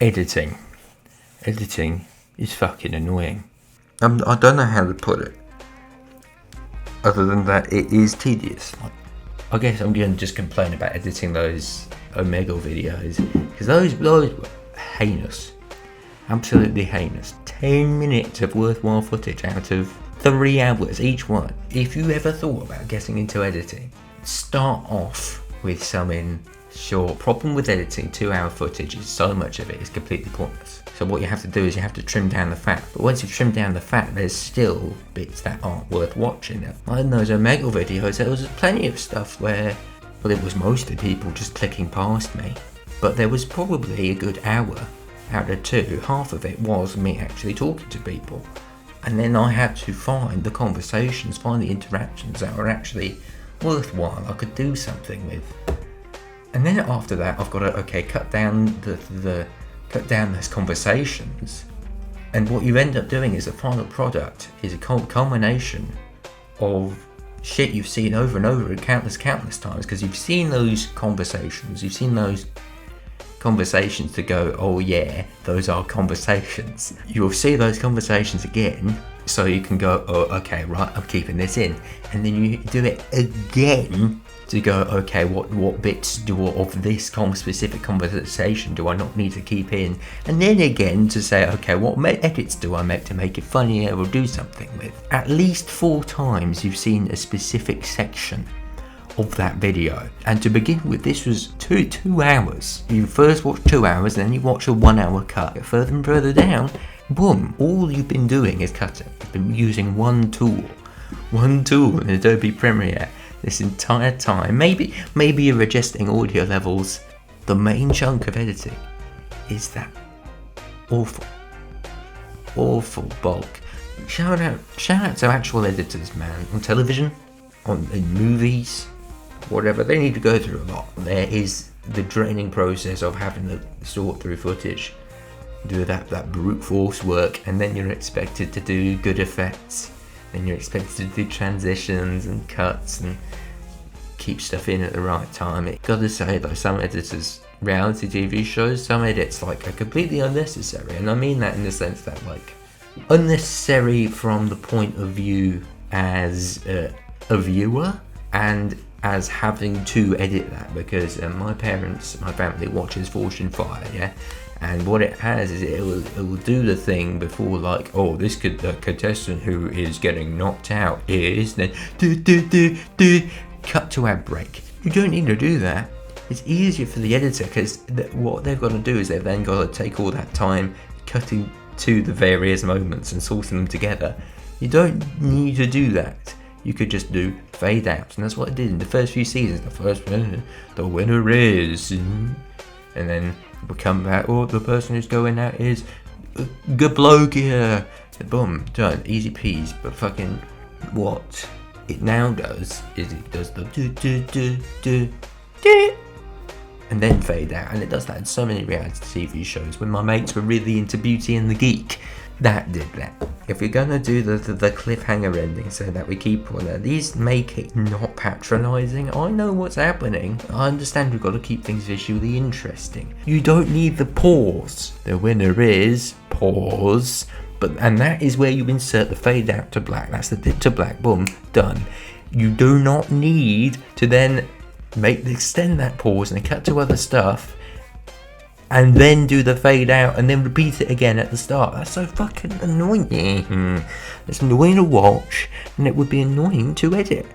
Editing is fucking annoying. I don't know how to put it, other than that it is tedious. I guess I'm going to just complain about editing those Omegle videos, because those were heinous, absolutely heinous. 10 minutes of worthwhile footage out of 3 hours each one. If you ever thought about getting into editing, start off with something short. Problem with editing 2-hour footage is so much of it is completely pointless. So what you have to do is you have to trim down the fat. But once you've trimmed down the fat, there's still bits that aren't worth watching. Like in those Omegle videos, there was plenty of stuff where, well, it was mostly people just clicking past me. But there was probably a good hour out of 2, half of it was me actually talking to people. And then I had to find the conversations, find the interactions that were actually worthwhile, I could do something with. And then after that, I've got to, cut down those conversations. And what you end up doing is the final product is a culmination of shit you've seen over and over and countless times, because you've seen those conversations, to go, oh yeah, those are conversations. You'll see those conversations again, so you can go, oh okay, right, I'm keeping this in. And then you do it again to go, okay, what bits of this specific conversation do I not need to keep in? And then again to say, okay, what edits do I make to make it funnier or do something with? At least 4 times you've seen a specific section of that video. And to begin with, this was 2 hours. You first watch 2 hours, then you watch a 1 hour cut. Get further and further down, boom, all you've been doing is cutting. You've been using one tool in Adobe Premiere this entire time. Maybe you're adjusting audio levels. The main chunk of editing is that awful bulk. Shout out to actual editors, man, on television, in movies, whatever. They need to go through a lot. There is the draining process of having to sort through footage, do that brute force work, and then you're expected to do good effects, and you're expected to do transitions and cuts and keep stuff in at the right time. Gotta say though, some editors, reality TV shows, some edits are completely unnecessary, and I mean that in the sense that unnecessary from the point of view as a viewer, and as having to edit that, because my family watches Fortune Fire, yeah, and what it has is it will do the thing before, this contestant who is getting knocked out is, then cut to ad break. You don't need to do that. It's easier for the editor, because what they've got to do is they've then got to take all that time cutting to the various moments and sorting them together. You don't need to do that. You could just do fade out, and that's what I did in the first few seasons. The winner is, and then we come back, the person who's going out is good bloke here. Boom, done, easy peas. But fucking what it now does is it does the do, and then fade out, and it does that in so many reality TV shows. When my mates were really into Beauty and the Geek, that did that. If you're gonna do the cliffhanger ending so that we keep on at least make it not patronising. I know what's happening. I understand we've got to keep things visually interesting. You don't need the pause. The winner is pause. And that is where you insert the fade out to black. That's the dip to black. Boom, done. You do not need to then extend that pause and cut to other stuff, and then do the fade out and then repeat it again at the start. That's so fucking annoying. It's annoying to watch, and it would be annoying to edit.